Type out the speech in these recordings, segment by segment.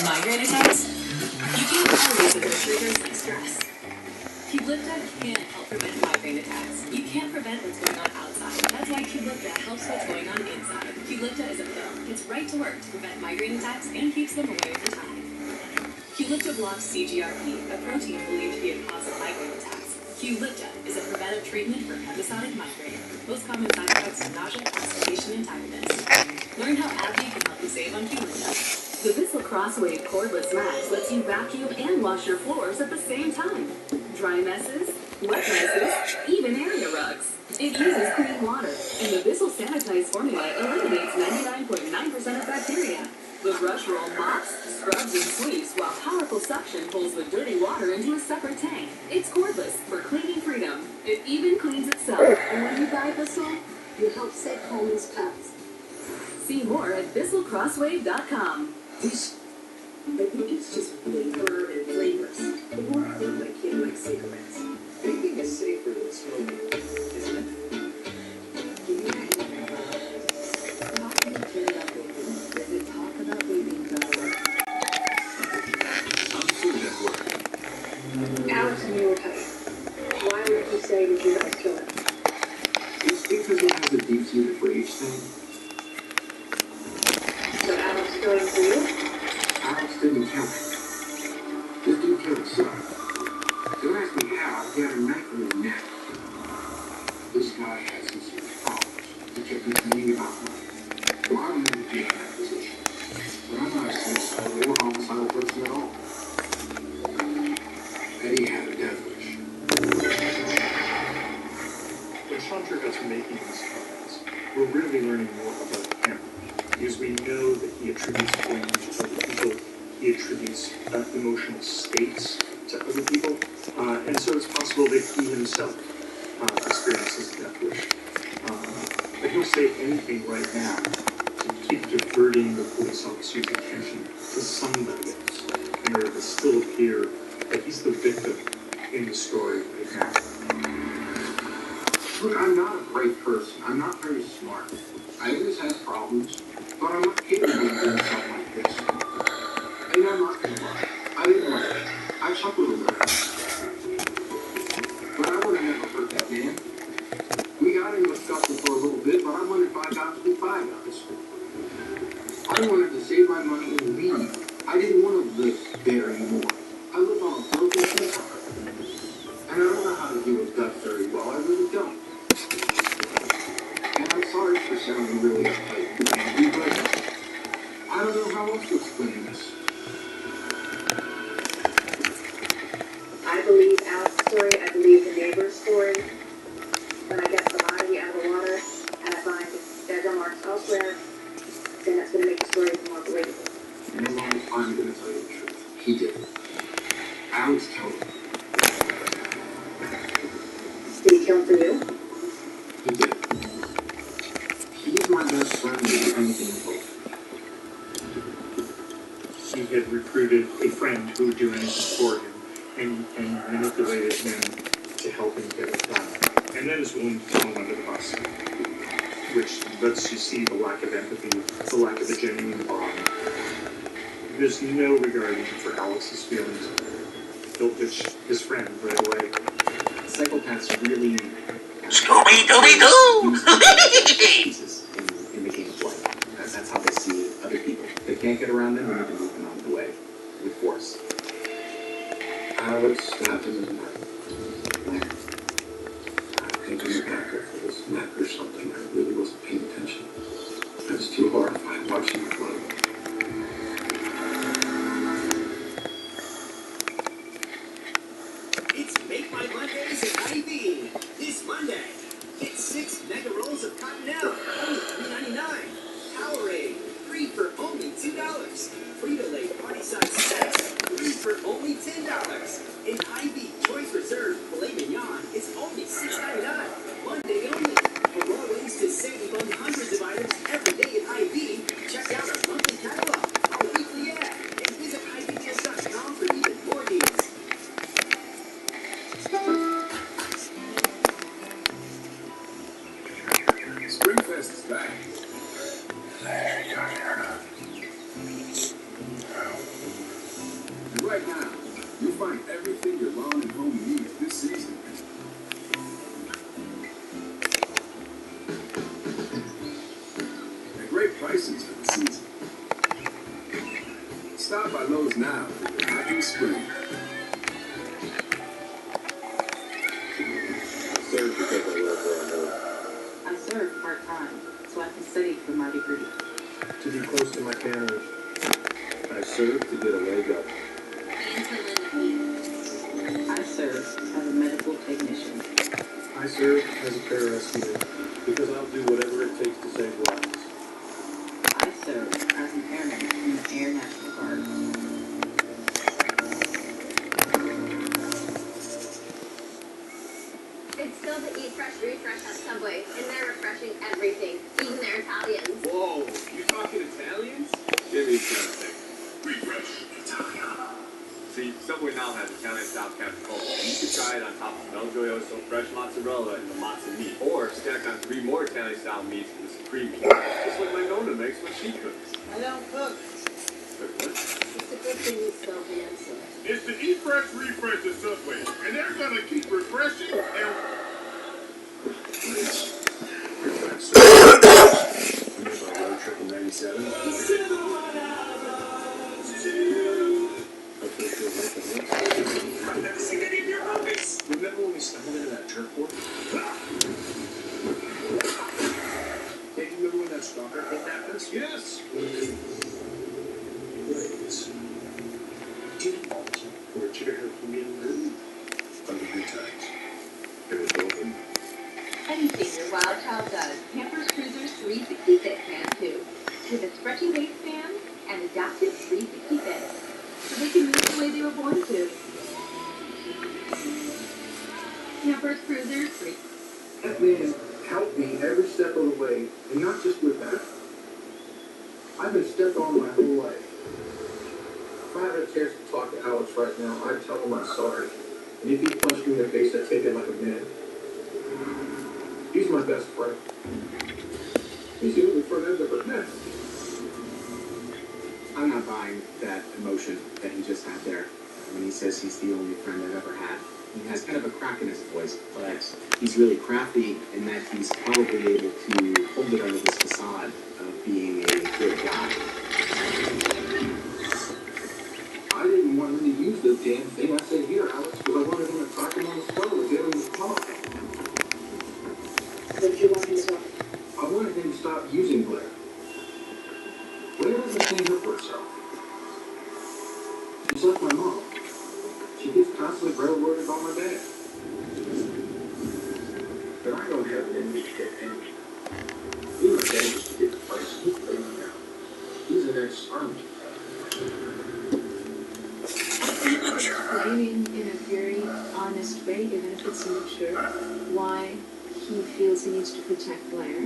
Migraine attacks? You can't always avoid triggers like stress. Qlipta can't help prevent migraine attacks. You can't prevent what's going on outside. That's why Qlipta helps what's going on inside. Qlipta is a pill. It's right to work to prevent migraine attacks and keeps them away over time. Qlipta blocks CGRP, a protein believed to be a cause of migraine attacks. Qlipta is a preventive treatment for episodic migraine. Most common side effects are nausea, constipation, and tiredness. Learn how AbbVie can help you save on Qlipta. The Bissell Crosswave Cordless Max lets you vacuum and wash your floors at the same time. Dry messes, wet messes, even area rugs. It uses clean water, and the Bissell Sanitize formula eliminates 99.9% of bacteria. The brush roll mops, scrubs, and sweeps, while powerful suction pulls the dirty water into a separate tank. It's cordless for cleaning freedom. It even cleans itself. And when you buy Bissell, you help save homeless pets. See more at BissellCrosswave.com. I think it's just flavor and flavors. The more food like you like cigarettes. Vaping is safer than smoking, isn't it? Do you talk about vaping? Does it talk about vaping though? I'm Food Network. Alex and you were tight. Why would you say that you're a killer? It's because it has a deep-seated rage thing. So Alex going for you? Alex didn't kill me. This dude killed himself. Don't ask me how. He had a knife in his neck. This guy had some serious problems. He kept complaining about money. Well, I don't even be in that position. But I'm not a suicidal or homicidal person at all. Eddie had a death wish. When Chandra was making these comments, we're really learning more about him. Because we know that he attributes blame to other people, he attributes emotional states to other people, and so it's possible that he himself experiences death wish. But he'll say anything right now to keep diverting the police officer's attention to somebody else in order to still appear that he's the victim in the story right now. Look, I'm not a great person. I'm not very smart. I always have problems. But I'm not capable of doing something like this. And I'm not gonna lie. I didn't like it. I chuckled a little. But I would have never hurt that man. We got into a scuffle for a little bit, but I wanted $5 to be $5. I wanted to save my money and leave. I didn't want to live there anymore. I live on a broken piece. And I don't know how to do with guts very well. I really don't. And I'm sorry for sounding really uptight and angry, but I don't know how else to explain this. I believe Alex's story, I believe the neighbor's story. When I get the body out of the water and I find dead marks elsewhere, then that's going to make the story more believable. And as long as I'm going to tell you the truth, he did. Alex killed him. Did he kill him for you? He did. He's my best friend to do anything for. He had recruited a friend who would do anything for him and manipulated him to help him get it done. And then is willing to throw him under the bus, which lets you see the lack of empathy, the lack of a genuine bond. There's no regard even for Alex's feelings. He'll ditch his friend right away. Psychopaths really Scooby-Dooby-Doo! pieces in the game of life. That's how they see other people. They can't get around them, we need to move them out of the way with force. Alex stabbed him in the neck. I think he's back there for his neck or something. I really wasn't paying attention. I was too horrified watching the blood. It's Make My Mondays at Ivy. This Monday, get 6 mega rolls of Cottonelle, only $3.99. Powerade, 3 for only $2. Frito-Lay party-size snacks, 3 for only $10. And Ivy Choice Reserve Filet Mignon is only $6.99. Monday only. For more ways to save on hundreds of items every day at Ivy, check out our monthly Stop by Lowe's now for your happy spring. Serve because I love what I do. I serve part-time, so I can study for my degree. To be close to my family. I serve to get a leg up. I serve as a medical technician. I serve as a pararescuer because I'll do whatever it takes to save lives. I serve as an airman in the Air National Guard. It's still the Eat Fresh Refresh at Subway, and they're refreshing everything, even their Italians. Whoa, you talking Italians? Give me something. Refresh Italiano. See, Subway now has Italian style capicola, and you can try it on top of Melgioioso fresh mozzarella and the mozza meat, or stack on 3 more Italian style meats for the supreme meat, just like my Nona makes when she cooks. I don't cook. It's a good thing you still answer. It's the Eat Fresh Refresh at Subway, and they're gonna keep refreshing and Road trip in 97. I've never seen any of your movies. Remember when we stumbled into that jerk port? Hey, you remember when that stalker kidnapped us? Yes. Or Chitter Human Under good times. It was open. Anything your wild child does, Campers Cruiser's 360 Fit can too. With a stretchy waistband and adaptive 360 fit, so they can move the way they were born to. Campers Cruisers 3. That man helped me every step of the way, and not just with that. I've been stepped on my whole life. If I had a chance to talk to Alex right now, I'd tell him I'm sorry. And if he punched me in the face, I'd take it like a man. He's my best friend. He's the only friend I've ever met. I'm not buying that emotion that he just had there when he says he's the only friend I've ever had. He has kind of a crack in his voice, but he's really crafty in that he's probably able to hold it under this facade of being a good guy. I didn't want him to use the damn thing. I said, here, Alex, because I wanted him to talk him on the phone or get him to talk. What did you want him to do? I wanted him to stop using Blair. Blair doesn't stand up for herself. She's like my mom. She gets constantly railroaded by my dad. But I don't have an enemy to get angry. He was dangerous to get the place he's playing now. He's an ex-army. Explaining in a very honest way, even if it's immature, why he feels he needs to protect Blair.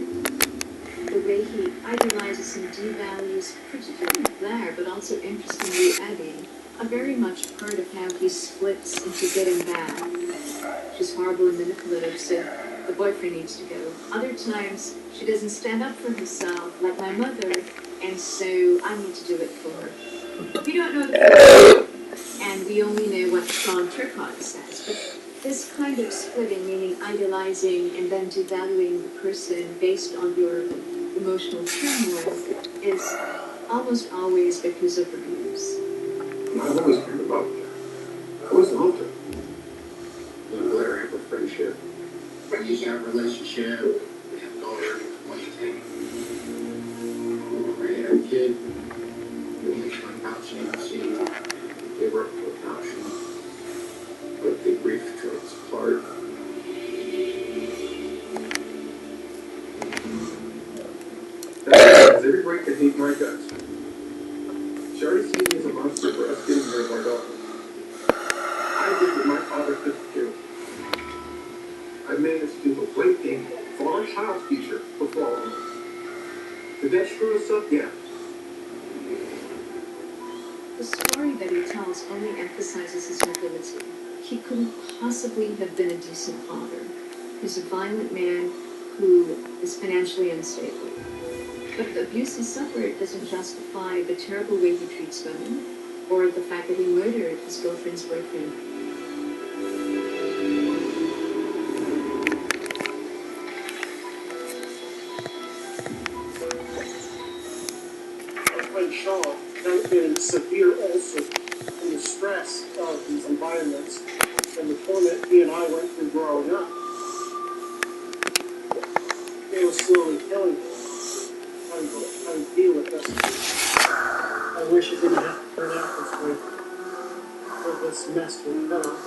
The way he idolizes and devalues, particularly Blair, but also interestingly Eddie, are very much part of how he splits into good and bad. She's horrible and manipulative, so the boyfriend needs to go. Other times, she doesn't stand up for herself, like my mother, and so I need to do it for her. We don't know the and we only know what Sean Turcotte says, but this kind of splitting, meaning idolizing and then devaluing the person based on your emotional turmoil, is almost always because of abuse. I've always cared about her. I always loved her. Me and Blair have a friendship. But you got a relationship. We have a daughter. What do you think? We had a kid. We made for adoption. She gave her up for adoption. But the grief tore us apart. That has every right to hate my guts. She already sees me as a monster for us getting rid of our daughter. I did what my father couldn't do. I managed to do the right thing for our child's future before all of us. Did that screw us up? Yeah. The story that he tells only emphasizes his nobility. He couldn't possibly have been a decent father. He's a violent man who is financially unstable. But the abuse he suffered doesn't justify the terrible way he treats women, or the fact that he murdered his girlfriend's boyfriend. My friend Sean, now have been severe also from the stress of these environments and the torment he and I went through growing up. It was slowly killing me. How do you deal with this? I wish it didn't have to turn out this way. With this mess we've done.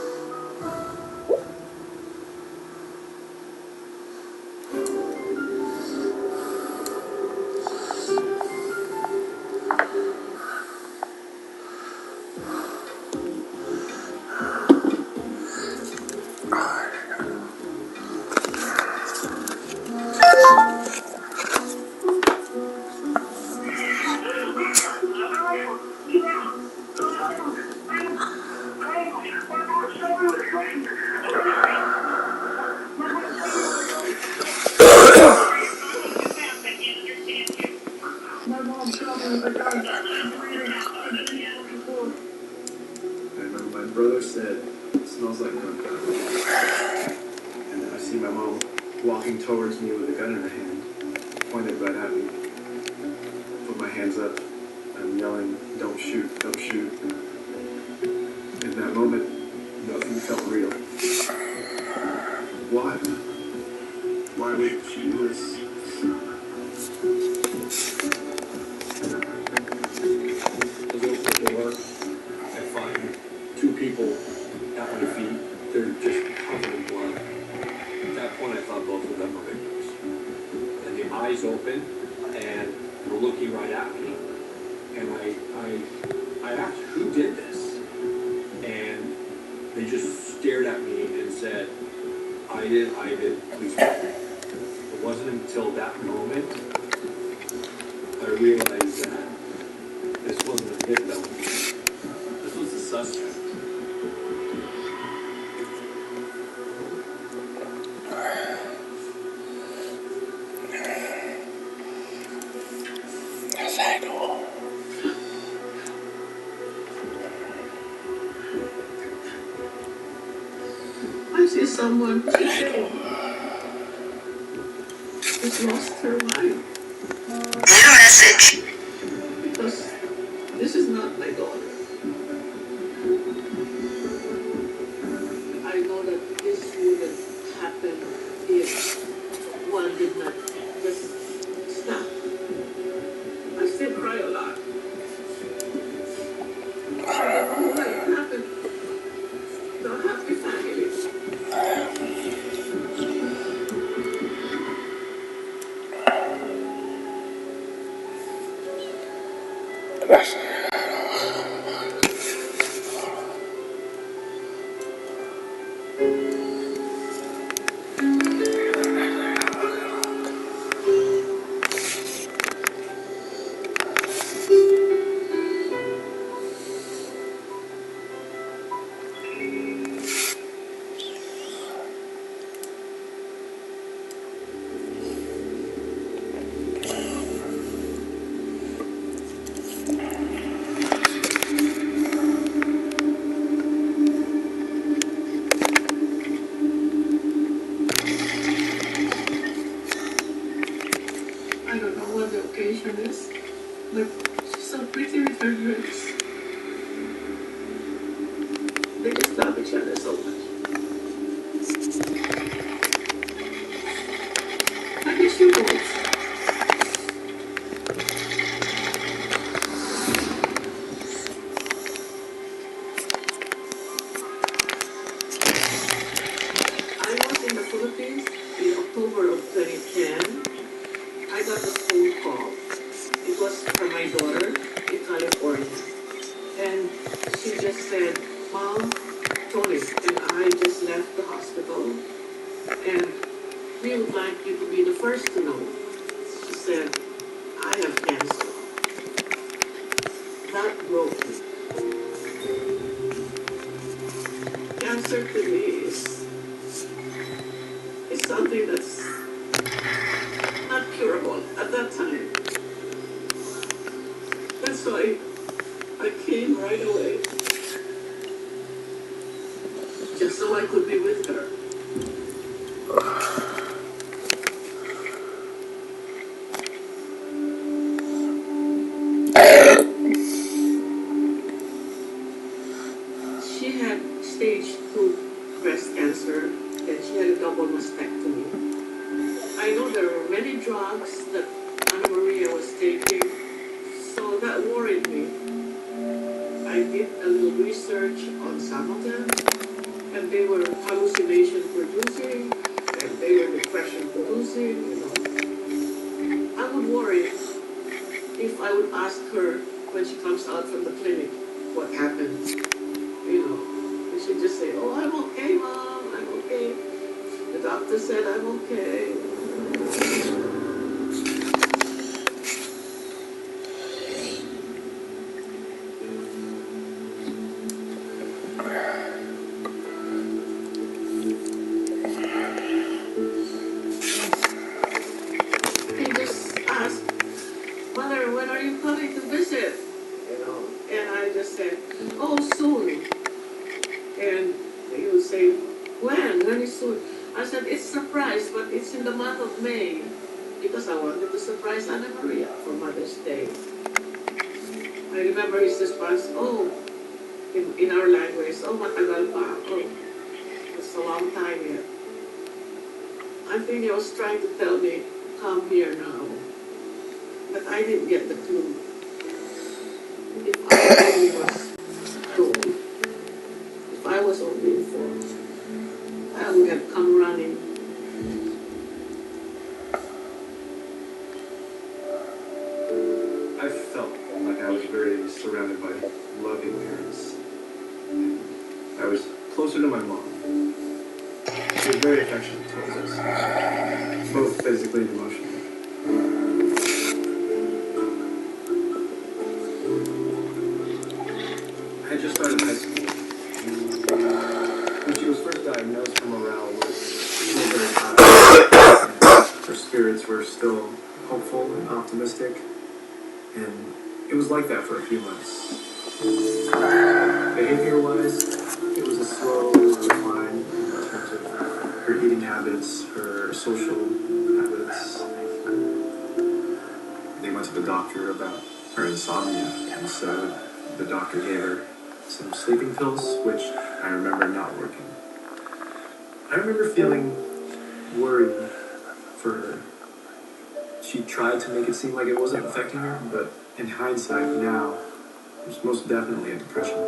I remember my brother said, it smells like gunpowder. And I see my mom walking towards me with a gun in her hand, pointed right at me. Put my hands up. I'm yelling, don't shoot, don't shoot. In that moment, nothing felt real. Why? Why would she do this? I go to the door. I find two people at my feet. They're just covered in blood. At that point, I thought both of them were victims. And the eyes open, and were looking right at me. And I asked, who did this? And they just stared at me and said, I did, please help me. It wasn't until that moment I realized that this wasn't a victim. This was a suspect. I see someone today who's lost her mind. Leave a message. Because this is not my daughter. I know that this wouldn't happen if one did not just stop. I still cry a lot. I don't know what happened. Don't have to family. I don't know what the occasion is, but she's so pretty with her dress. They just love each other so much. I miss you both. I was in the Philippines in October of 2010. I got a phone call. It was from my daughter in California. And she just said, Mom, Tony and I just left the hospital and we would like you to be the first to know. She said, I have cancer. That broke me. Cancer to me is something that's not curable at that time. That's why I came right away. Just so I could be with her. stage 2 breast cancer, and she had a double mastectomy. I know there were many drugs that Anna Maria was taking, so that worried me. I did a little research on some of them, and they were hallucination producing, and they were depression producing, you know. I would worry if I would ask her when she comes out from the clinic what happened, you know. And she'd just say, oh, I'm okay, Mom, I'm okay. The doctor said I'm okay. He just asked, Mother, when are you coming to visit? You know, and I just said, oh, soon. And he would say, when? When is soon? I said, it's a surprise, but it's in the month of May. Because I wanted to surprise Anna Maria for Mother's Day. I remember his response, oh, in our language, oh, matagal pa. Oh, it's a long time yet. I think he was trying to tell me, come here now. But I didn't get the clue. If I only was told, if I was only informed, I would have come running. I felt like I was very surrounded by loving parents. I was closer to my mom. She was very affectionate towards us, both physically and emotionally. I had just started high school. When she was first diagnosed, her morale was still very high. Her spirits were still hopeful and optimistic, and it was like that for a few months. Behavior-wise, it was a slow decline in terms of her eating habits, her social habits. They went to the doctor about her insomnia, and so the doctor gave her some sleeping pills, which I remember not working. I remember feeling worried for her. She tried to make it seem like it wasn't affecting her, but in hindsight now, it was most definitely a depression.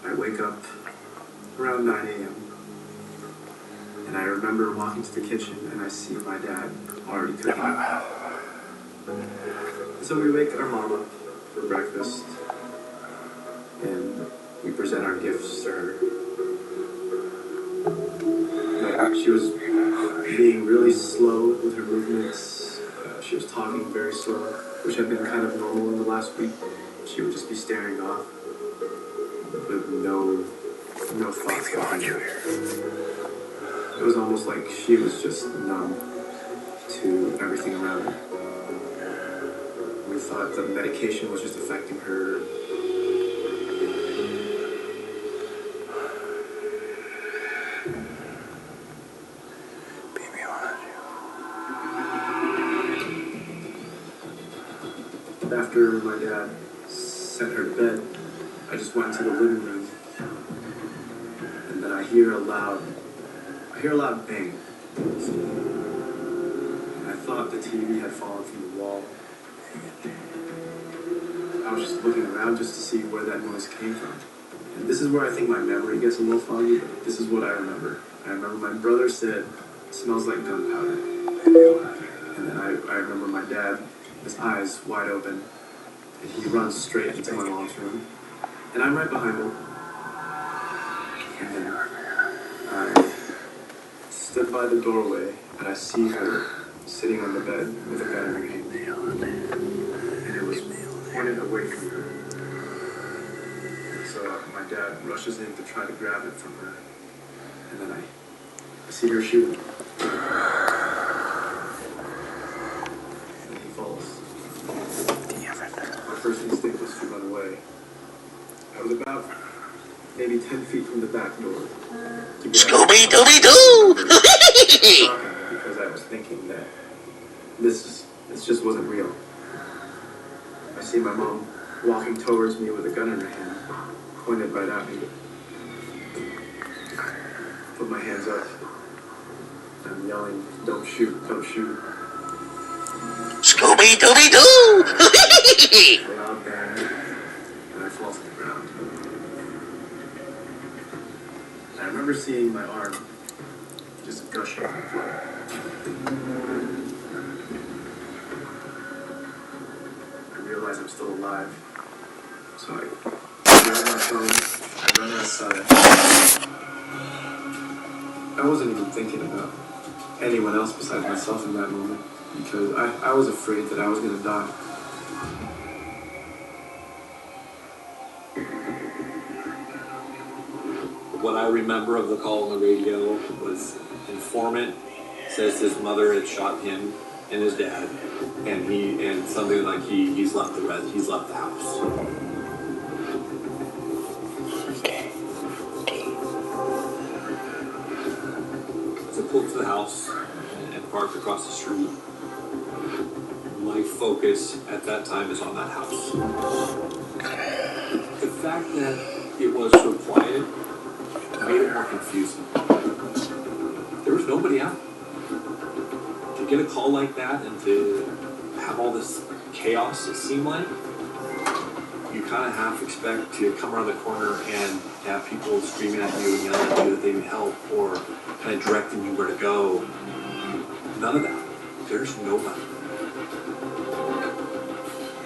I wake up around 9 a.m. and I remember walking to the kitchen and I see my dad already cooking. So we wake our mom up for breakfast and we present our gifts to her. But she was being really slow with her movements. She was talking very slow, which had been kind of normal in the last week. She would just be staring off with no thoughts behind her. It was almost like she was just numb to everything around her. We thought the medication was just affecting her. After my dad sent her to bed, I just went into the living room, and then I hear a loud bang. And I thought the TV had fallen from the wall. I was just looking around just to see where that noise came from. And this is where I think my memory gets a little foggy, but this is what I remember. I remember my brother said, "It smells like gunpowder." And then I remember my dad, his eyes wide open, and he runs straight into my mom's room. And I'm right behind him. And then I stood by the doorway, and I see her sitting on the bed with a gun in her hand. And it was pointed away from her. And so my dad rushes in to try to grab it from her. And then I see her shooting. And he falls. My first instinct was to run away. I was about maybe 10 feet from the back door. Scooby-Dooby-Doo! Because I was thinking that this just wasn't real. I see my mom walking towards me with a gun in her hand, pointed right at me. Put my hands up. I'm yelling, "Don't shoot, don't shoot." Scooby-Dooby-Doo! Lay out there, and I fall to the ground. I remember seeing my arm just gushing with blood. I realize I'm still alive, so I grab my phone, I run outside. I wasn't even thinking about anyone else besides myself in that moment, because I was afraid that I was gonna die. What I remember of the call on the radio was informant says his mother had shot him and his dad, and something like he's left the house. So I pulled to the house and parked across the street. My focus at that time is on that house. The fact that it was so quiet made it more confusing. There was nobody out. To get a call like that and to have all this chaos, it seemed like, you kind of half expect to come around the corner and have people screaming at you and yelling at you that they need help or kind of directing you where to go. None of that. There's nobody.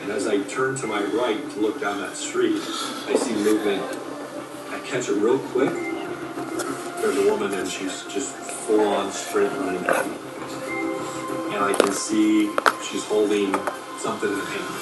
And as I turn to my right to look down that street, I see movement. I catch it real quick. There's a woman and she's just full-on straight running at me. And I can see she's holding something in her hand.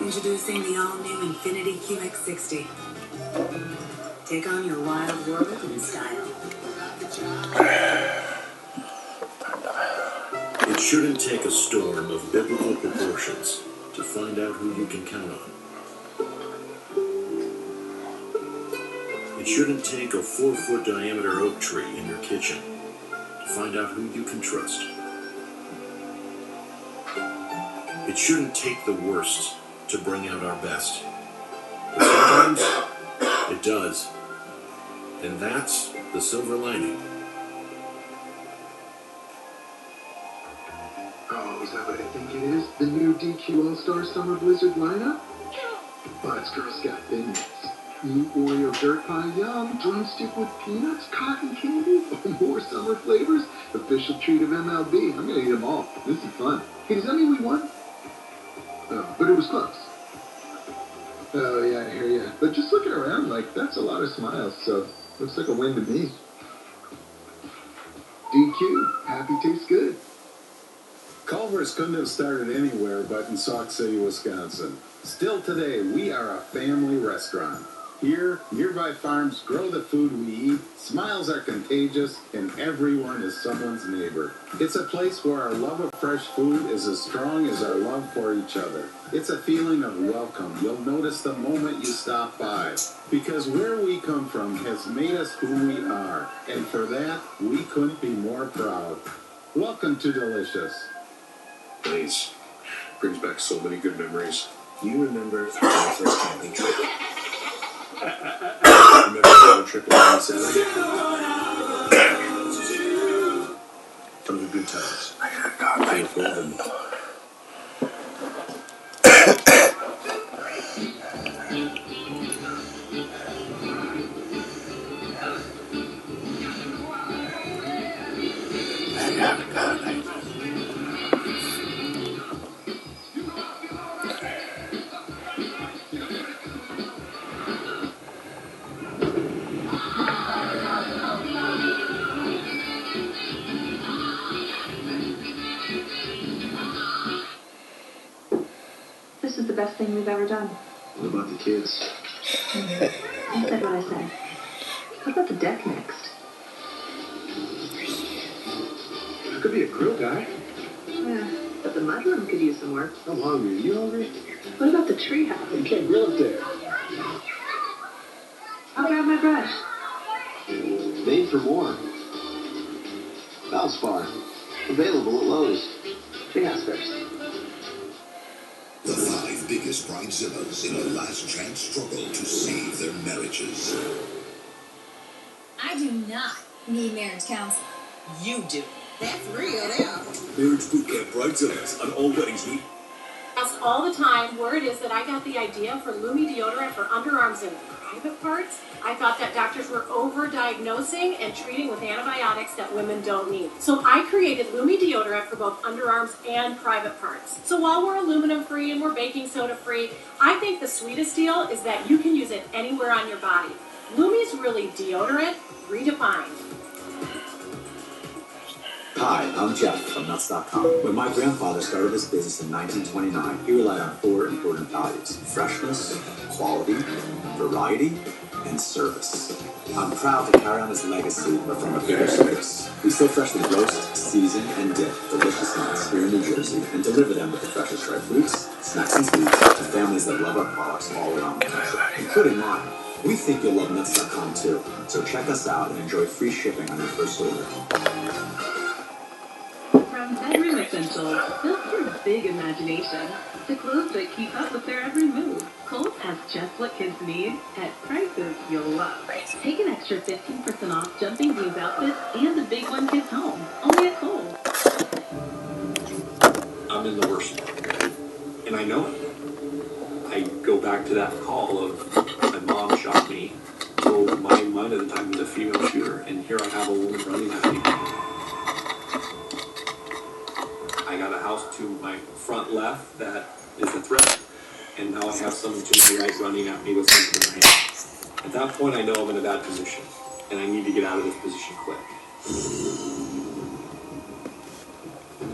Introducing the all-new Infiniti QX60. Take on your wild world in style. It shouldn't take a storm of biblical proportions to find out who you can count on. It shouldn't take a 4-foot diameter oak tree in your kitchen to find out who you can trust. It shouldn't take the worst to bring out our best. But sometimes it does. And that's the silver lining. Oh, is that what I think it is? The new DQ All-Star Summer Blizzard lineup? Bud's Girl Scout Thin Mints. New Oreo Dirt Pie Yum. Drumstick with peanuts. Cotton candy. Oh, more summer flavors. Official treat of MLB. I'm gonna eat them all. This is fun. Hey, does that mean we won? Oh, but it was close. Oh, yeah, I hear ya. But just looking around, like, that's a lot of smiles, so looks like a win to me. DQ. Happy tastes good. Culver's couldn't have started anywhere but in Sauk City, Wisconsin. Still today, we are a family restaurant. Here, nearby farms grow the food we eat, smiles are contagious, and everyone is someone's neighbor. It's a place where our love of fresh food is as strong as our love for each other. It's a feeling of welcome you'll notice the moment you stop by. Because where we come from has made us who we are, and for that, we couldn't be more proud. Welcome to Delicious. Nice. Brings back so many good memories. Do you remember our first camping trip? Remember the road trip on Saturday? Some of the good times. Painful and best thing we've ever done. What about the kids? I said what I said. How about the deck next? I could be a grill guy. Yeah, but the mudroom could use some work. I'm hungry. You hungry? What about the treehouse? You can't grill up there. I'll grab my brush. Made for more. Valspar. Available at Lowe's. Treehouse first. The 5 biggest bridezillas in a last chance struggle to save their marriages. I do not need marriage counseling. You do. That's real, yeah. Marriage Boot Camp Bridezillas on all weddings week. Asked all the time where it is that I got the idea for Lumi deodorant for underarms and private parts. I thought that doctors were over-diagnosing and treating with antibiotics that women don't need. So I created Lumi deodorant for both underarms and private parts. So while we're aluminum-free and we're baking soda-free, I think the sweetest deal is that you can use it anywhere on your body. Lumi's really deodorant redefined. Hi, I'm Jeff from Nuts.com. When my grandfather started this business in 1929, he relied on 4 important values: freshness, quality, variety, and service. I'm proud to carry on his legacy, but from a bigger space. We still freshly roast, season, and dip delicious nuts here in New Jersey and deliver them with the freshest dried fruits, snacks, and sweets to families that love our products all around the country, including mine. We think you'll love Nuts.com too, so check us out and enjoy free shipping on your first order. From bedroom essentials built for big imagination to clothes that keep up with their every move, Kohl's has just what kids need at prices you'll love. Take an extra 15% off jumping jeans outfits and the big one kids home. Only at Kohl's. I'm in the worst spot, and I know it. I go back to that call of my mom shot me. So my mind at the time was a female shooter, and here I have a woman running at me. I got a house to my front left that is a threat, and now I have someone to my right running at me with something in their hand. At that point, I know I'm in a bad position, and I need to get out of this position quick.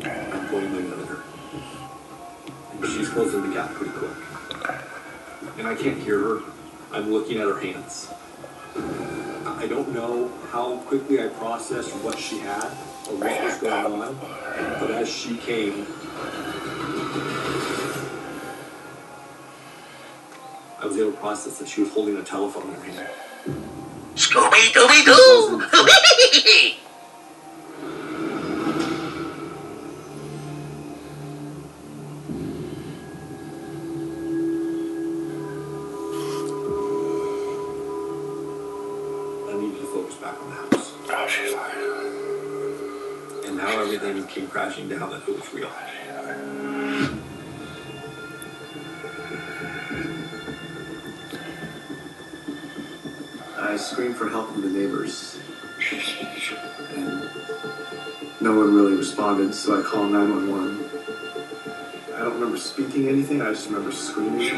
I'm pointing my gun at her, and she's closing the gap pretty quick. And I can't hear her. I'm looking at her hands. I don't know how quickly I processed what she had or what was going on, but as she came, I was able to process that she was holding a telephone in her hand. Scooby-Dooby-Doo! I needed to focus back on the house. Oh, she's lying. And now everything came crashing down that it was real. I screamed for help from the neighbors, and no one really responded, so I called 911. I don't remember speaking anything, I just remember screaming.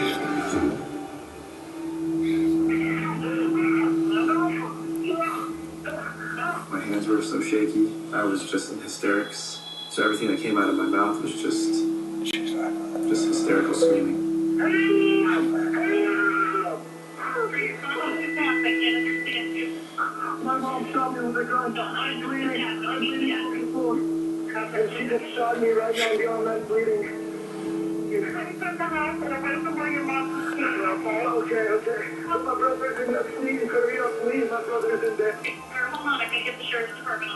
My hands were so shaky, I was just in hysterics, so everything that came out of my mouth was just hysterical screaming. My mom shot me with a gun. I'm bleeding. I'm bleeding from the foot. And she just shot me right now beyond that bleeding. I'm from the house and I'm waiting for your mom to see you, okay? Okay. My brother's in there. Please, hurry up, please. My brother's in there. Hold on, I can get the sheriff's department on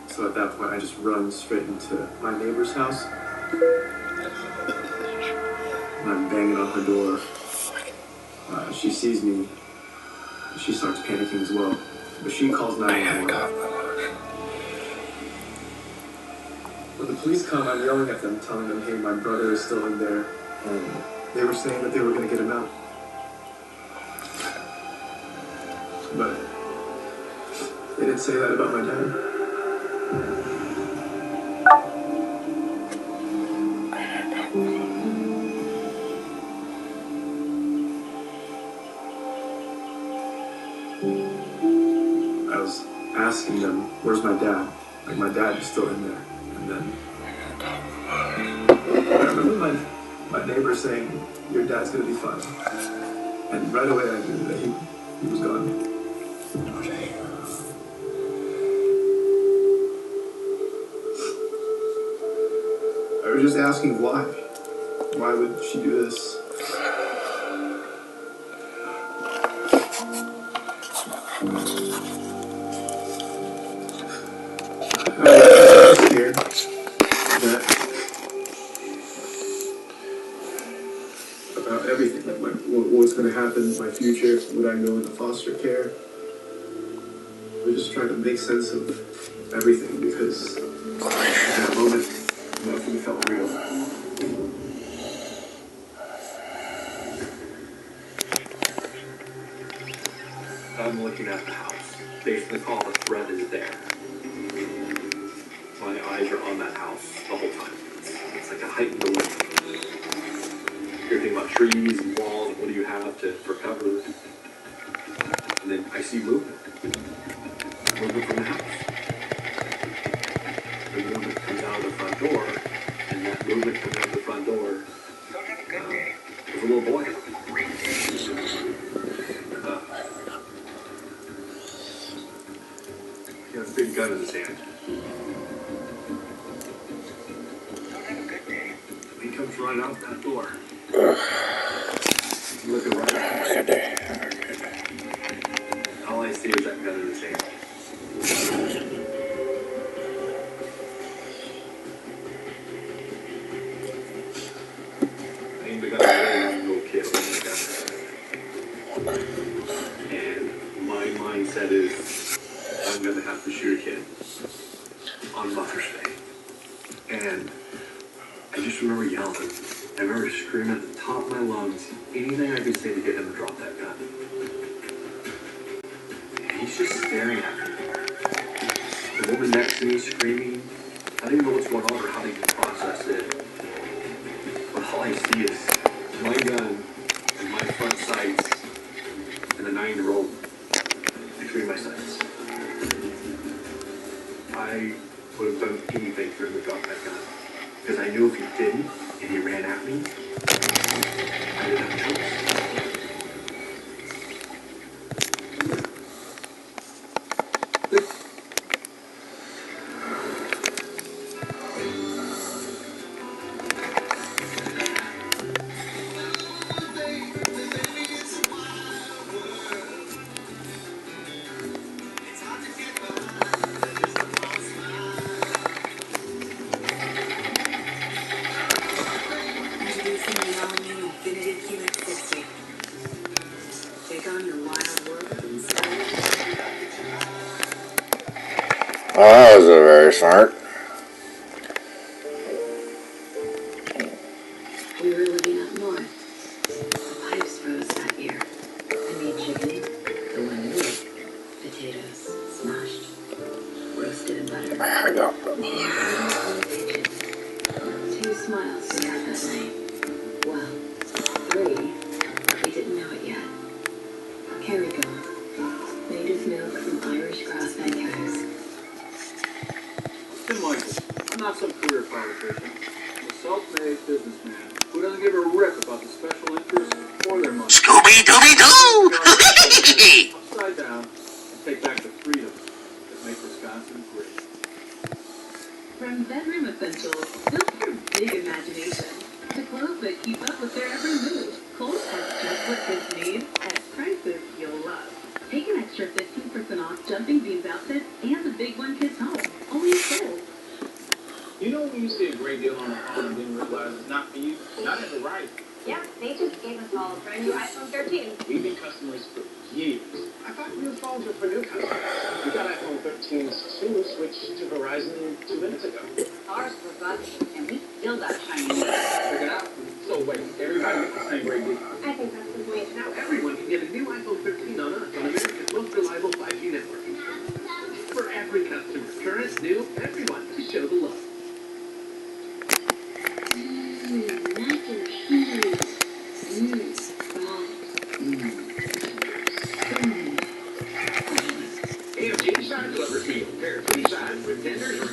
So at that point, I just run straight into my neighbor's house. And I'm banging on her door. She sees me. She starts panicking as well. But she calls 911. When the police come, I'm yelling at them, telling them, hey, my brother is still in there. And they were saying that they were going to get him out. But they didn't say that about my dad. Like my dad was still in there. And then I remember my neighbor saying, "Your dad's gonna be fine." And right away I knew that he was gone. I was just asking why. Why would she do this? I was scared that about everything, like what was going to happen in my future. Would I go into foster care? I was just trying to make sense of everything because in that moment, nothing felt real. I'm looking at the house. Basically, all the thread is there. My eyes are on that house the whole time. It's like a heightened awareness. You're thinking about trees and walls and what do you have for cover. And then I see movement. Movement from the house. The movement comes out of the front door, and that movement comes out of the front door. There's a little boy. He has a big gun in his hand. He comes right out that door. Looking right at me. All I see is that gun in his hand. I aimed the gun at a little kid holding the gun. And my mindset is, I'm gonna have to shoot a kid on Mother's Day. And I just remember yelling. I remember screaming at the top of my lungs, anything I could say to get him to drop that gun. And he's just staring at me. The woman next to me screaming. I don't even know what's going on or how they can process it. But all I see is my gun and my front sights and a 9-year-old between my sights. I would have done anything for him to drop that gun. Because I knew if he didn't, and he ran at me, I didn't have a choice. Introducing the all-new Infinity QX60. Take on your wild world in style. Oh, that was very smart. We were living up north. The pipes froze that year. I made chicken, the one you like, potatoes, smashed, roasted in butter. There we go. Two smiles we had that night. Well, 3. We didn't know it yet. Kerrygold, native milk from Irish grass-fed cows. Tim Michael, I'm not some career politician. I'm a self-made businessman who doesn't give a rip about the special interests or their money. Scooby-Dooby-Doo! Upside down and take back the freedoms that make Wisconsin great. From bedroom essentials built for big imagination to clothes that keep up with their every move, Kohl's has just what kids need at prices you'll love. Take an extra 15% off Jumping Beans outfits and the Big One Kids Home. Only at Kohl's. You know when you see a great deal on the phone and didn't realize it's not for you? Not at Verizon. Yeah, they just gave us all a brand new iPhone 13. We've been customers for years. I thought new phones were for new customers. We got iPhone 13s too, switched to Verizon 2 minutes ago. Ours was busted, and we still got shiny new. Check it out. So wait, everybody gets the same great deal? I think that's the way. Now everyone can get a new iPhone 13 on us on America's most reliable 5G network. For every customer, current, new, everyone, to show the love. AMG side covers meal. Pair 3 sides with tenders or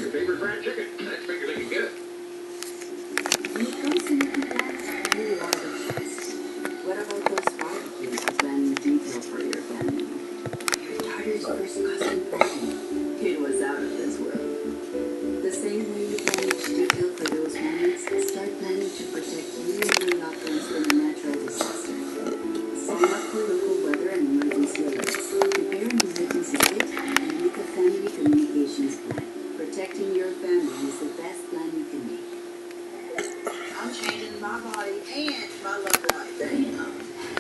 my body and my love life.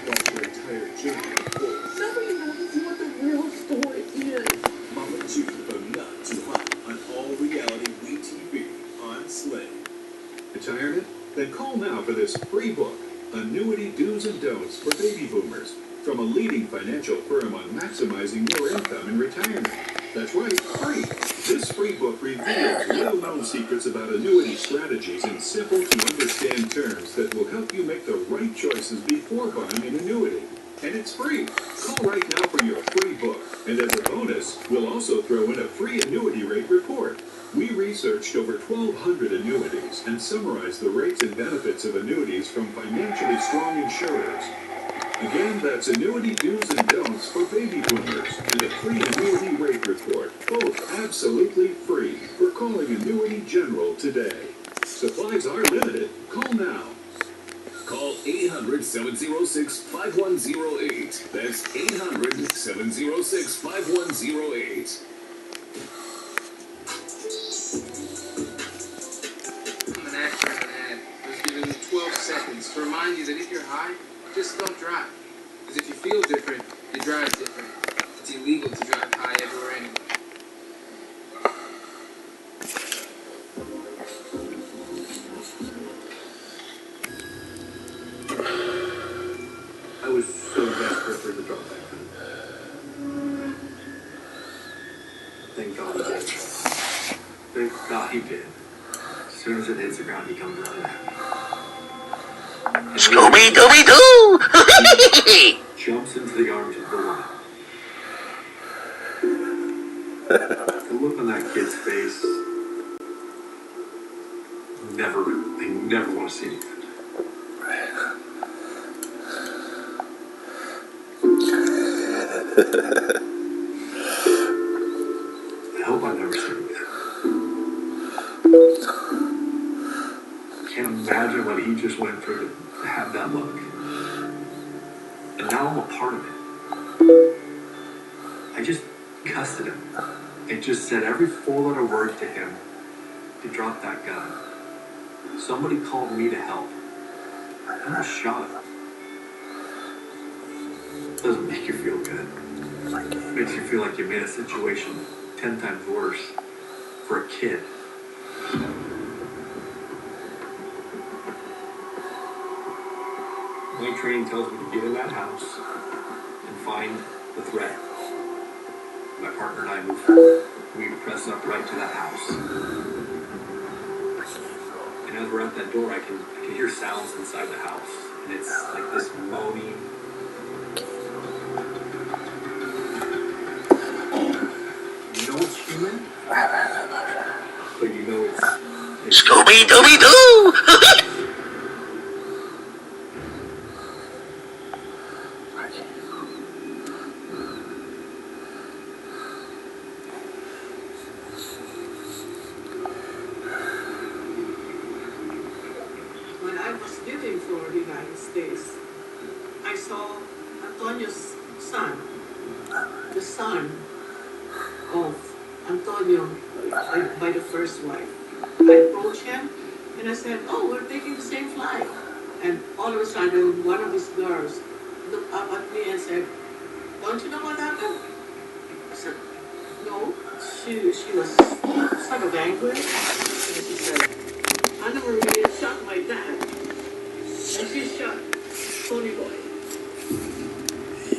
That's your entire journey. Nobody knows what the real story is. Mama G from Not Too Hot on All Reality WeTV on Slate. Retirement? Then call now for this free book, Annuity Do's and Don'ts for Baby Boomers, from a leading financial firm on maximizing your income in retirement. That's right, free. This free book reveals little-known secrets about annuity strategies in simple-to-understand terms that will help you make the right choices before buying an annuity. And it's free. Call right now for your free book. And as a bonus, we'll also throw in a free annuity rate report. We researched over 1,200 annuities and summarized the rates and benefits of annuities from financially strong insurers. Again, that's Annuity Do's and Don'ts for Baby Boomers and a free annuity rate report, both absolutely free, for calling Annuity General today. Supplies are limited. Call now. Call 800-706-5108. That's 800-706-5108. I'm an actor in an ad. I was giving you 12 seconds to remind you that if you're high, just don't drive. Because if you feel different, you drive different. It's illegal to drive high everywhere anyway. I was so desperate for the drop back. Thank God he did. Thank God he did. As soon as it hits the ground, he comes running at me. Scooby-Dooby-Doo! Jumps into the arms of the woman. The look on that kid's face. I never want to see it again. I hope I never see it again. I can't imagine what he just went through to have that look. And now I'm a part of it. I just cussed at him. I just said every four-letter word to him to drop that gun. Somebody called me to help. I almost shot him. Doesn't make you feel good. It makes you feel like you made a situation 10 times worse for a kid. My training tells me to get in that house and find the threat. My partner and I move forward. We press up right to that house. And as we're at that door, I can hear sounds inside the house. And it's like this moaning. You know it's human, but you know it's Scooby-Dooby-Doo! When I was leaving for the United States, I saw Antonio's son, the son of Antonio by the first wife. I approached him and I said, "Oh, we're taking the same flight." And all of a sudden, one of his girls looked up at me and said, "Don't you know what happened?" I said, "No." She was sort of angry, and she said, "I never really shot my dad, and she shot Tony Boy."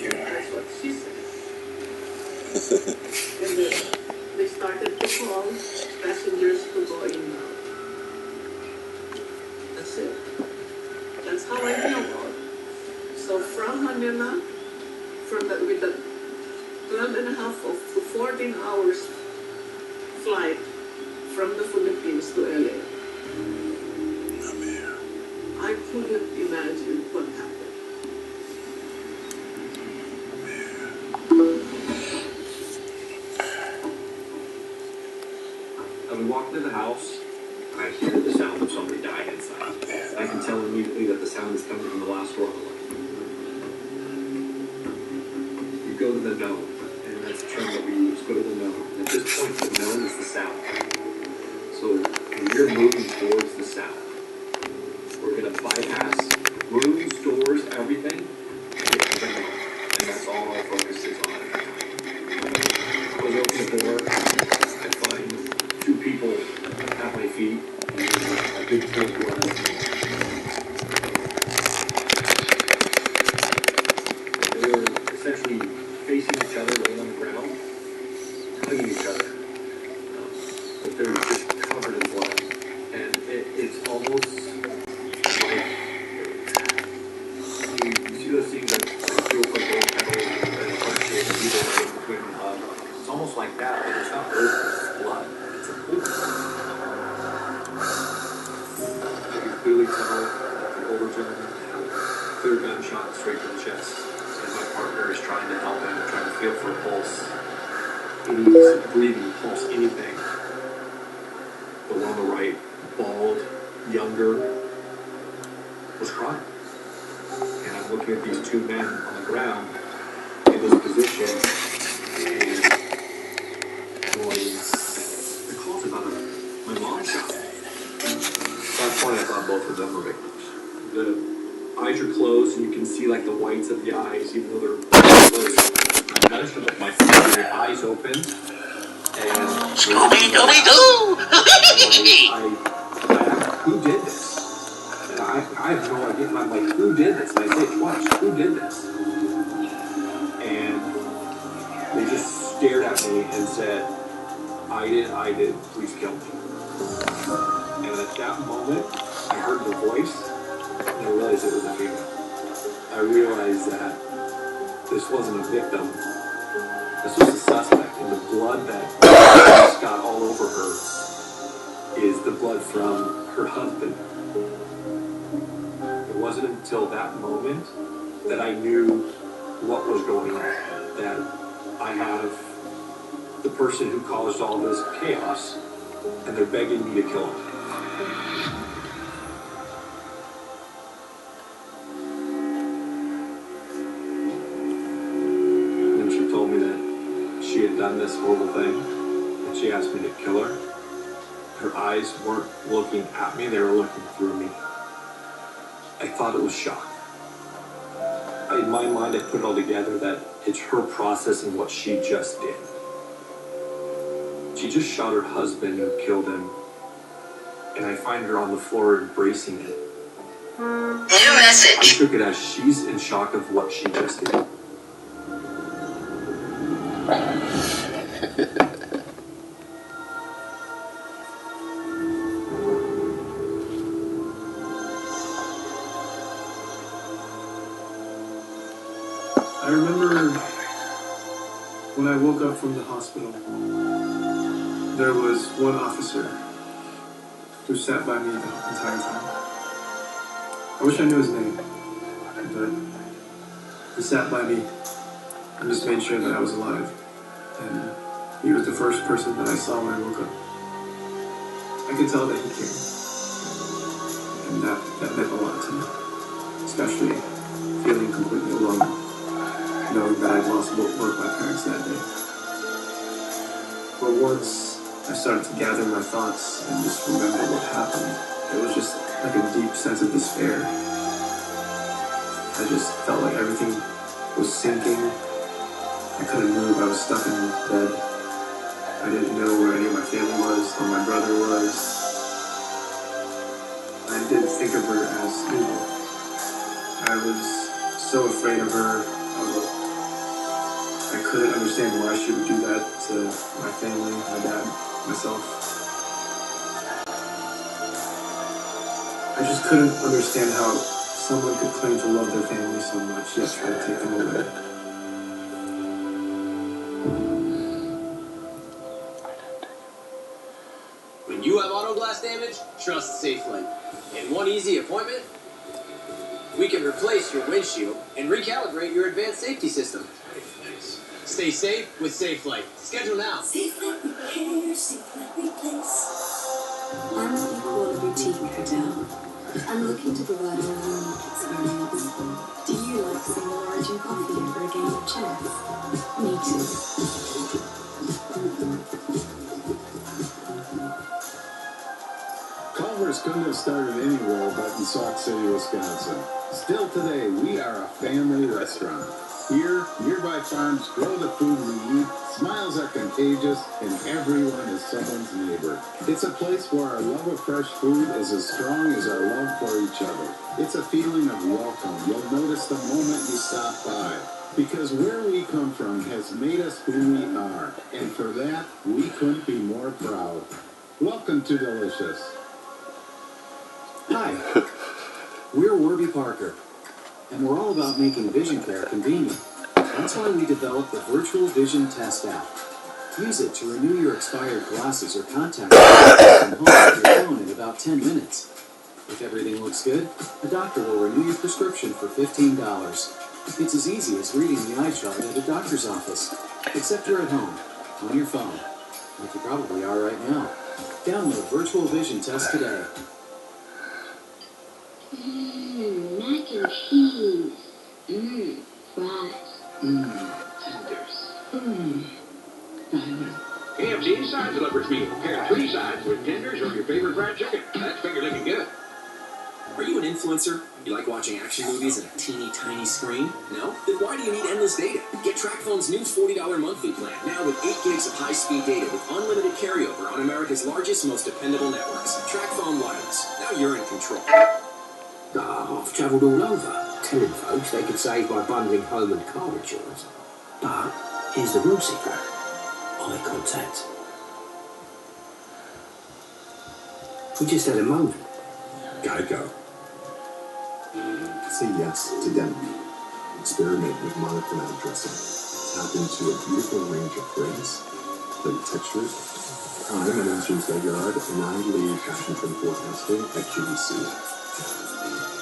That's what she said. And then they started to call passengers to go in now. That's it. That's how I feel about it. So from Manila, with the 12 and a half to 14 hours flight from the Philippines to LA, I couldn't imagine what happened. And we walk into the house, and I hear the sound of somebody dying inside. I can tell immediately that the sound is coming from the last door on the left. We go to the known, and that's the term that we use, go to the known. At this point, the known is the sound. So when you're moving towards the sound, we're going to bypass big point was they were essentially facing each other, laying on the ground, hugging each other. But they're just covered in blood. And it's almost like you see those things that feel like those petals that are shaped either way between it's almost like that, but it's not blood, it's blood. It's a pool. You can clearly tell that the older gentleman had a clear gunshot straight to the chest. And my partner is trying to help him, trying to feel for a pulse. Any breathing, pulse, anything. The one on the right, bald, younger, was crying. And I'm looking at these two men on the ground in this position, and the calls about my mom shot. At that point, I thought both of them were victims. The eyes are closed, and you can see like the whites of the eyes, even though they're closed. I managed to put my eyes open, and Scooby-Dooby-Doo! Who did this? And I have no idea. And I'm like, who did this? And I say it twice, who did this? And they just stared at me and said, I did, please kill me. And at that moment, I heard the voice, and I realized it was a female. I realized that this wasn't a victim, this was a suspect, and the blood that just got all over her is the blood from her husband. It wasn't until that moment that I knew what was going on, that I have the person who caused all this chaos, and they're begging me to kill him. And she told me that she had done this horrible thing, and she asked me to kill her. Her eyes weren't looking at me, they were looking through me. I thought it was shock. In my mind, I put it all together that it's her processing what she just did. She just shot her husband and killed him, and I find her on the floor embracing it. New message. I took it as she's in shock of what she just did. I remember when I woke up from the hospital, there was one officer who sat by me the entire time. I wish I knew his name, but he sat by me and just made sure that I was alive. And he was the first person that I saw when I woke up. I could tell that he cared. And that meant a lot to me, especially feeling completely alone, knowing that I'd lost both my parents that day. But once I started to gather my thoughts and just remember what happened, it was just like a deep sense of despair. I just felt like everything was sinking. I couldn't move, I was stuck in bed. I didn't know where any of my family was, or my brother was. I didn't think of her as evil. I was so afraid of her. I couldn't understand why she would do that to my family, my dad, myself. I just couldn't understand how someone could claim to love their family so much, yet try to take them away. When you have auto glass damage, trust SafeLight. In one easy appointment, we can replace your windshield and recalibrate your advanced safety system. Stay safe with SafeLight. Schedule now. SafeLight Repair, SafeLight Replace. I'm what you call a boutique hotel. I'm looking to provide a unique experience. Do you like single origin coffee over a game of chess? Me too. Culver's couldn't have started anywhere but in Sauk City, Wisconsin. Still today, we are a family restaurant. Here, nearby farms grow the food we eat, smiles are contagious, and everyone is someone's neighbor. It's a place where our love of fresh food is as strong as our love for each other. It's a feeling of welcome you'll notice the moment you stop by. Because where we come from has made us who we are, and for that, we couldn't be more proud. Welcome to Delicious. Hi, we're Warby Parker, and we're all about making vision care convenient. That's why we developed the Virtual Vision Test app. Use it to renew your expired glasses or contact lenses from home with your phone in about 10 minutes. If everything looks good, a doctor will renew your prescription for $15. It's as easy as reading the eye chart at a doctor's office, except you're at home, on your phone, like you probably are right now. Download Virtual Vision Test today. Mac and cheese. Fries. Tenders. KFC Side Deliverance Meal. Pair 3 sides with tenders or your favorite fried chicken. That's finger looking good. Are you an influencer? You like watching action movies on a teeny tiny screen? No? Then why do you need endless data? Get TracFone's new $40 monthly plan, now with 8 gigs of high-speed data with unlimited carryover on America's largest, most dependable networks. TracFone Wireless. Now you're in control. I've travelled all over, telling folks they could save by bundling home and car insurance. But here's the real secret. Eye contact. We just had a moment. Geico. Say yes to denim. Experiment with monochrome dressing. Tap into a beautiful range of prints, play textures. I'm an James Yard, and I lead fashion trend forecasting at QVC.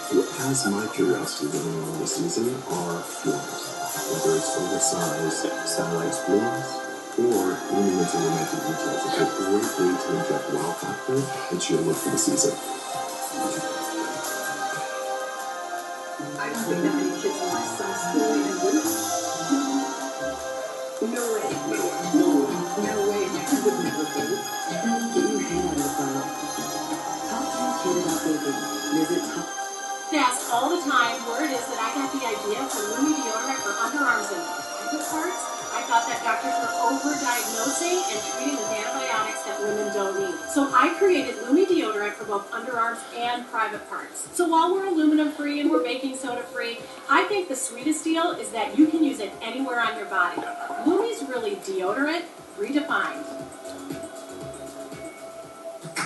What has my curiosity going on this season are forms. Whether it's oversized, stylized blooms, or leaning into romantic details, it's a great way to inject wow factor into your look for the season. I don't think that many kids in my son's school even do it. No way. No way. That would never be. Get your head out of the cloud. Talk to your kid about baking. Visit Talk. They ask all the time where it is that I got the idea for Lumi deodorant for underarms and private parts. I thought that doctors were over-diagnosing and treating with antibiotics that women don't need. So I created Lumi deodorant for both underarms and private parts. So while we're aluminum-free and we're baking soda-free, I think the sweetest deal is that you can use it anywhere on your body. Lumi's really deodorant redefined.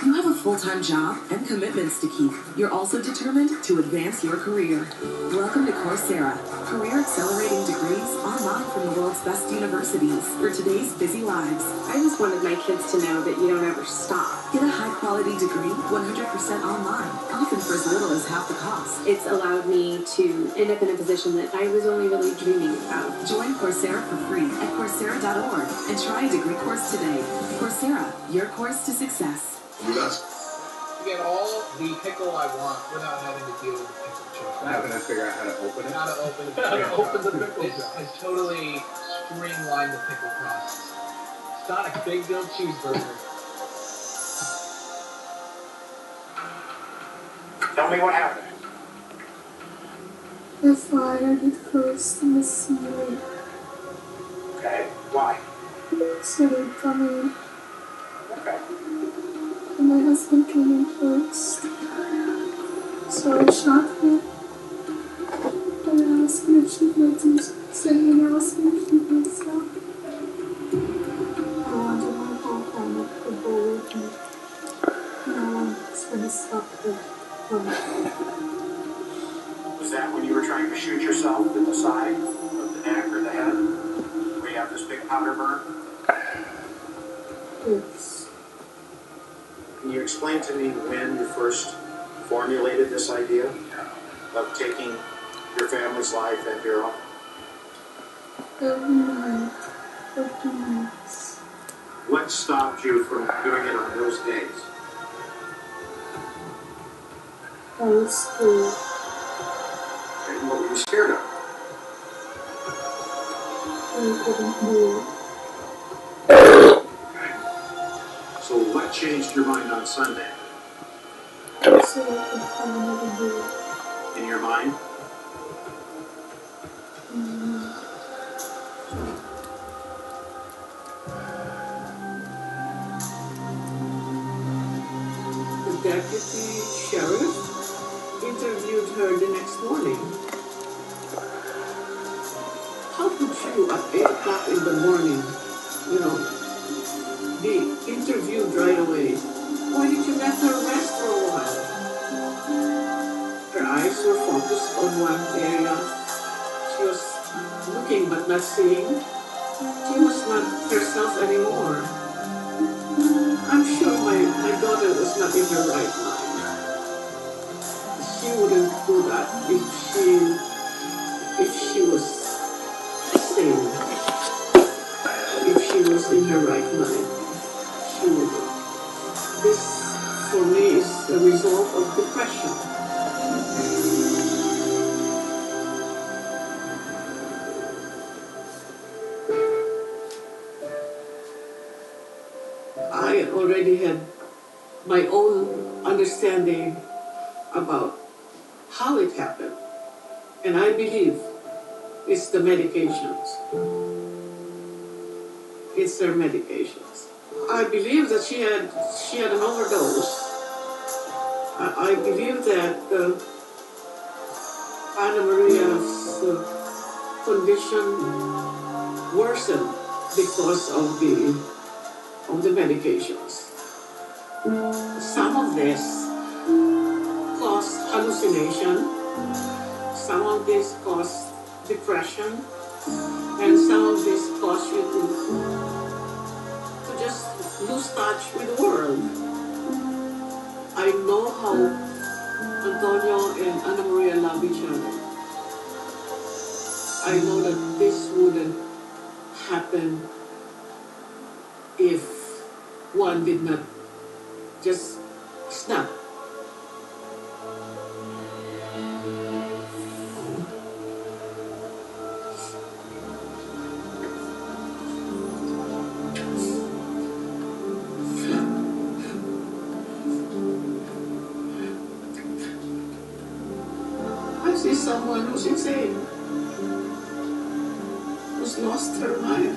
You have a full-time job and commitments to keep. You're also determined to advance your career. Welcome to Coursera, career accelerating degrees online from the world's best universities for today's busy lives. I just wanted my kids to know that you don't ever stop. Get a high-quality degree 100% online, often for as little as half the cost. It's allowed me to end up in a position that I was only really dreaming about. Join Coursera for free at Coursera.org and try a degree course today. Coursera, your course to success. You get all the pickle I want without having to deal with the pickle jar. Having to figure out how to open it. How to open the pickle. This has totally streamlined the pickle process. Sonic Big Bill Cheeseburger. Tell me what happened. The fire get first in the ceiling. Okay, why? So they come in. Okay. And my husband came in first. So I shot her. And I asked her if she'd like to say and asked her if she'd like to stop. I wanted my whole family to go with me. No one's gonna stop her from Was that when you were trying to shoot yourself in the side of the neck or the head? Where you have this big powder burn? Yes. Can you explain to me when you first formulated this idea of taking your family's life and your own? Every night for 2 months. What stopped you from doing it on those days? I was scared. And what were you scared of? I couldn't do it. So what changed your mind on Sunday? So I could find another day. In your mind? The sheriff interviewed her the next morning. How could you at 8 o'clock in the morning, be interviewed right away? Why did you let her rest for a while? Her eyes were focused on one area. She was looking but not seeing. She was not herself anymore. I'm sure my daughter was not in her right mind. She wouldn't do that if she was sane. If she was in her right mind, she wouldn't. This, for me, is a result of depression. I already had my own understanding about how it happened. And I believe it's the medications. It's their medications. I believe that she had an overdose. I believe that Anna Maria's condition worsened because of the medications. Some of this caused hallucination, some of this caused depression, and some of this caused you to just lose touch with the world. I know how Antonio and Ana Maria love each other. I know that this wouldn't happen if one did not just snap. I see someone who's insane, who's lost her mind.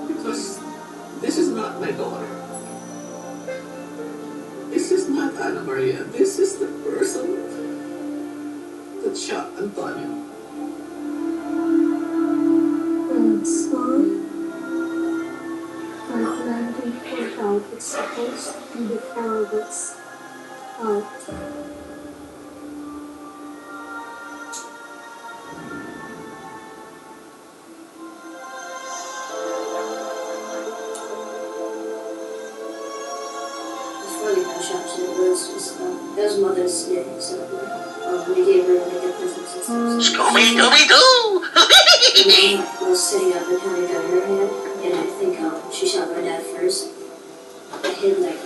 Because this is not my daughter. This is not Ana Maria. This is the person that shot Antonio. And so, like landing port out, it's supposed to be the forwards out. Really no shops, and it was Mother's Day, so we gave her like a present and stuff. Scooby-Dooby-Doo! And I was sitting up and had a gun in her hand, and I think she shot my dad first. I hid like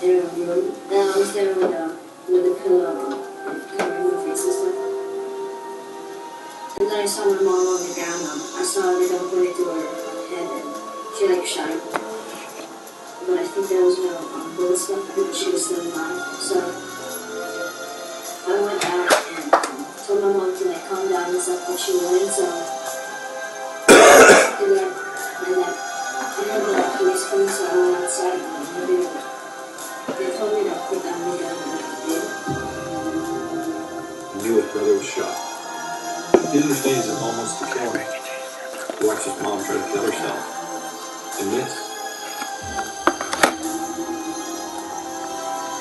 in her room, and I was there with the pillow covering my face and stuff. And then I saw my mom on the ground. I saw the gun pointed to her head, and she like shot her. But I think there was no bullets left because she was still alive. So I went out and told my mom to like calm down and stuff, but she wouldn't. So and then I heard the police coming, so I went outside and they told me to put down the gun, and I did. He knew his brother was shot. He understands it's almost to kill him. He watched his mom try to kill herself and miss.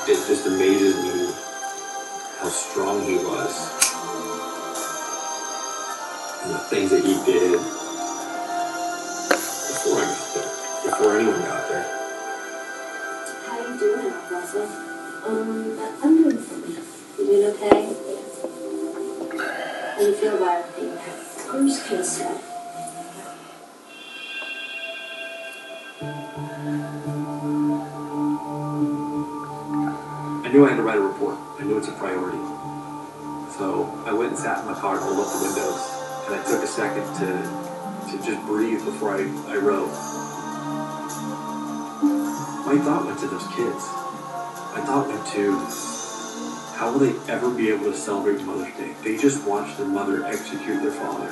It just amazes me how strong he was and the things that he did before anyone got there. How you doing, Alfonso? I'm doing fine. You doing okay? How do you feel about everything? I'm just kind of sad. I knew I had to write a report. I knew it's a priority. So I went and sat in my car, pulled up the windows, and I took a second to just breathe before I wrote. My thought went to those kids. My thought went to, how will they ever be able to celebrate Mother's Day? They just watched their mother execute their father.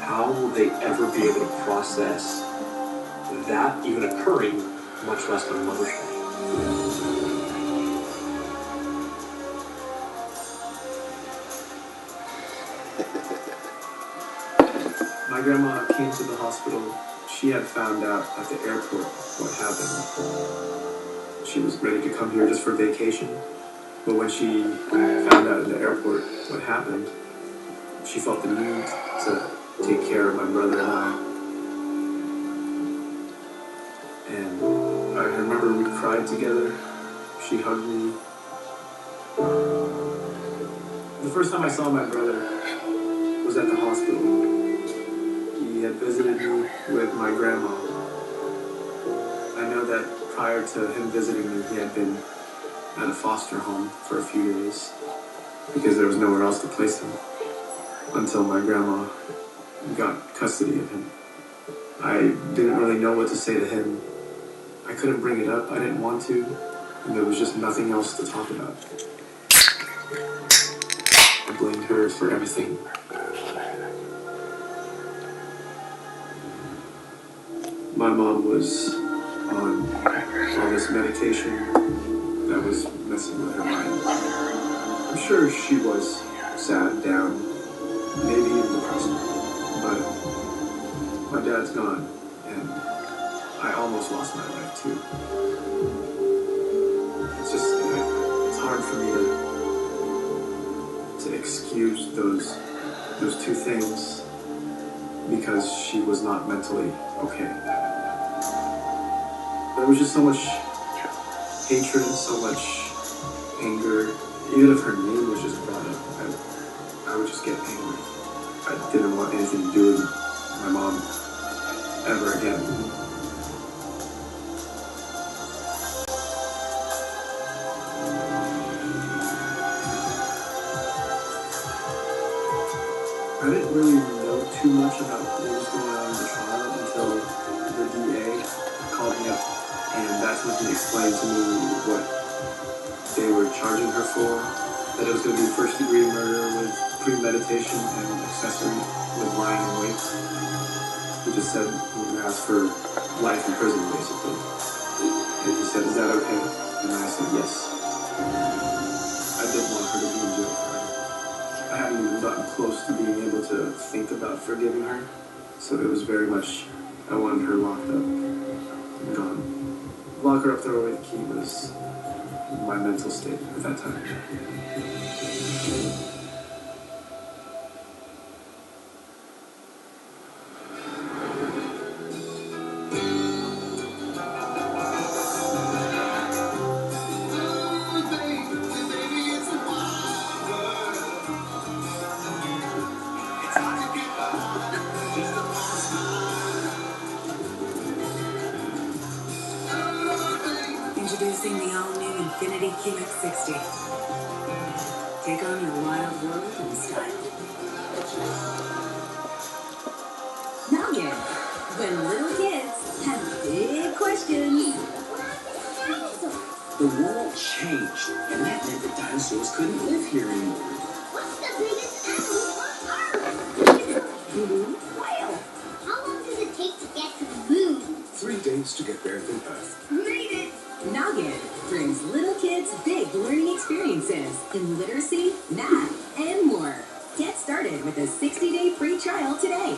How will they ever be able to process that even occurring, much less on Mother's Day? My grandma came to the hospital. She had found out at the airport what happened. She was ready to come here just for vacation. But when she found out at the airport what happened, she felt the need to take care of my brother and I. And I remember we cried together. She hugged me. The first time I saw my brother was at the hospital. He had visited me with my grandma. I know that prior to him visiting me, he had been at a foster home for a few days because there was nowhere else to place him until my grandma got custody of him. I didn't really know what to say to him. I couldn't bring it up. I didn't want to. And there was just nothing else to talk about. I blamed her for everything. My mom was on all this medication that was messing with her mind. I'm sure she was sad, down, maybe even depressed. But my dad's gone, and I almost lost my life too. It's hard for me to excuse those two things because she was not mentally okay. There was just so much hatred and so much anger. Even if her name was just brought up, I would just get angry. I didn't want anything to do with my mom ever again. I didn't really know too much about what was going on in the trial until the DA called me up, and that's when he explained to me what they were charging her for, that it was going to be first-degree murder with premeditation and accessory with lying in wait. He just said he would ask for life in prison, basically. And he said, "Is that okay?" And I said, "Yes." I didn't want her to be in jail forever. I hadn't even gotten close to being able to think about forgiving her. So it was very much, I wanted her locked up and gone. Lock her up, throw away the key was my mental state at that time. Introducing the all-new Infiniti QX60. Take on your wild world in style. Now again, when little kids have big questions. The world changed, and that meant that dinosaurs couldn't live here anymore. What's the biggest animal on Earth? Whale. How long does it take to get to the moon? 3 days to get there from Earth. Made it! Noggin brings little kids big learning experiences in literacy, math, and more. Get started with a 60-day free trial today.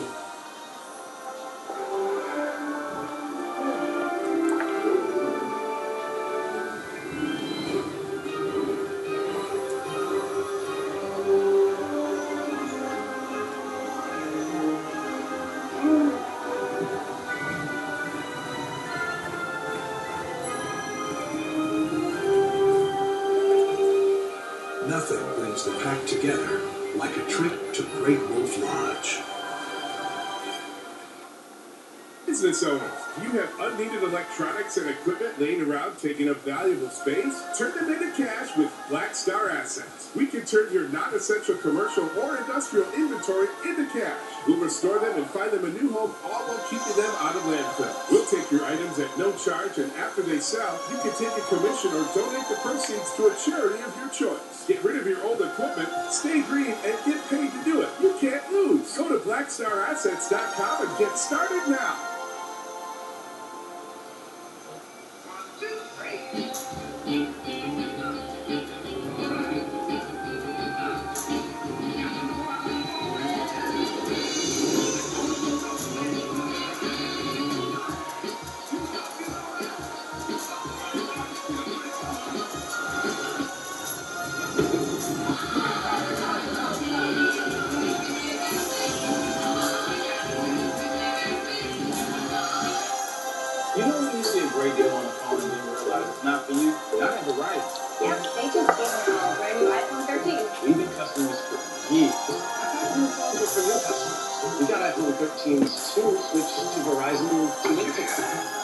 Nothing brings the pack together like a trip to Great Wolf Lodge. Business owners, do you have unneeded electronics and equipment laying around taking up valuable space? Turn them into cash with Black Star Assets. We can turn your non-essential commercial or industrial inventory into cash. We'll restore them and find them a new home, all while keeping them out of landfill. We'll take your items at no charge, and after they sell, you can take a commission or donate the proceeds to a charity of your choice. Get rid of your old equipment, stay green, and get paid to do it. You can't lose. Go to BlackStarAssets.com and get started now. 1, 2, 3. got iPhone 13s too. Switch to Verizon to LinkedIn.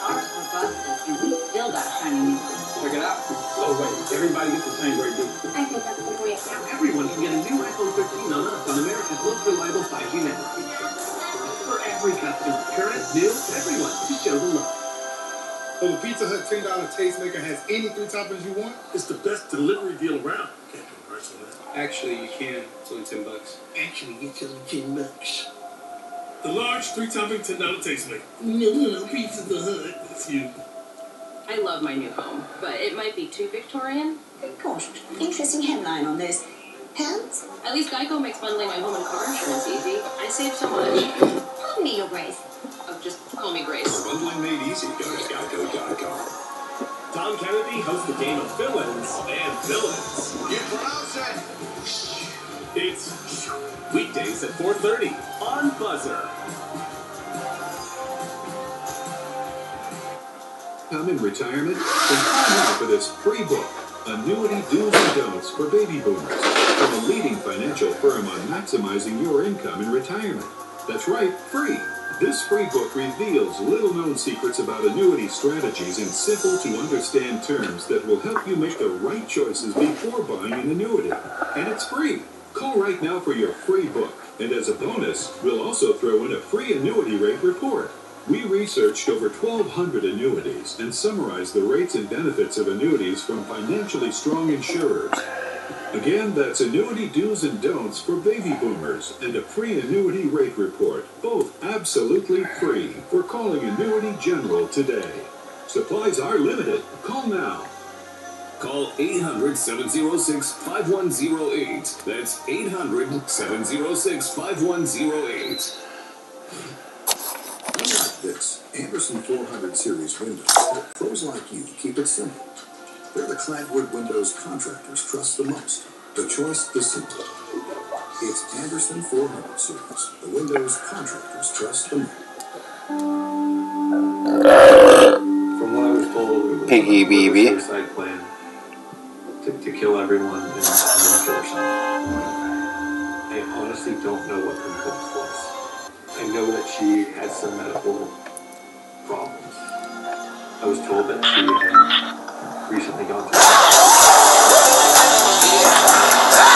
Ours were busted, and we still got shiny new ones. Check it out. Oh wait, everybody gets the same great deal. I think that's the great now. Everyone can get a new iPhone 13 on us on America's most reliable 5G network. For every customer, current, new, everyone, to show the love. So the Pizza Hut $10 tastemaker has any 3 toppings you want? It's the best delivery deal around. Can't go price on that. Actually, you can. It's only $10. Actually, it's only $10. The large 3-topping $10 tastemaker. No, Pizza Hut. That's you. I love my new home, but it might be too Victorian. Gosh, interesting headline on this. Pants? At least Geico makes bundling my home and car insurance easy. I save so much. Pardon me, Your Grace. Oh, just call me Grace. For bundling made easy, go to geico.com. Tom Kennedy hosts the game of villains and villains. Get browsing. It's weekdays at 4:30 on Buzzer. Come in retirement? Then call now for this free book, Annuity Do's and Don'ts for Baby Boomers, from a leading financial firm on maximizing your income in retirement. That's right, free. This free book reveals little-known secrets about annuity strategies in simple-to-understand terms that will help you make the right choices before buying an annuity. And it's free. Call right now for your free book. And as a bonus, we'll also throw in a free annuity rate report. We researched over 1,200 annuities and summarized the rates and benefits of annuities from financially strong insurers. Again, that's Annuity Do's and Don'ts for Baby Boomers and a free annuity rate report, both absolutely free, for calling Annuity General today. Supplies are limited. Call now. Call 800-706-5108. That's 800-706-5108. Unlike this, Anderson 400 series windows help pros like you keep it simple. They're the clapboard windows contractors trust the most. The choice is simple. It's Anderson 400 series, the windows contractors trust the most. From what I was told, it was Piggy a baby. suicide plan to kill everyone and then kill herself. I honestly don't know what her motive was. I know that she had some medical problems. I was told that she had recently gone through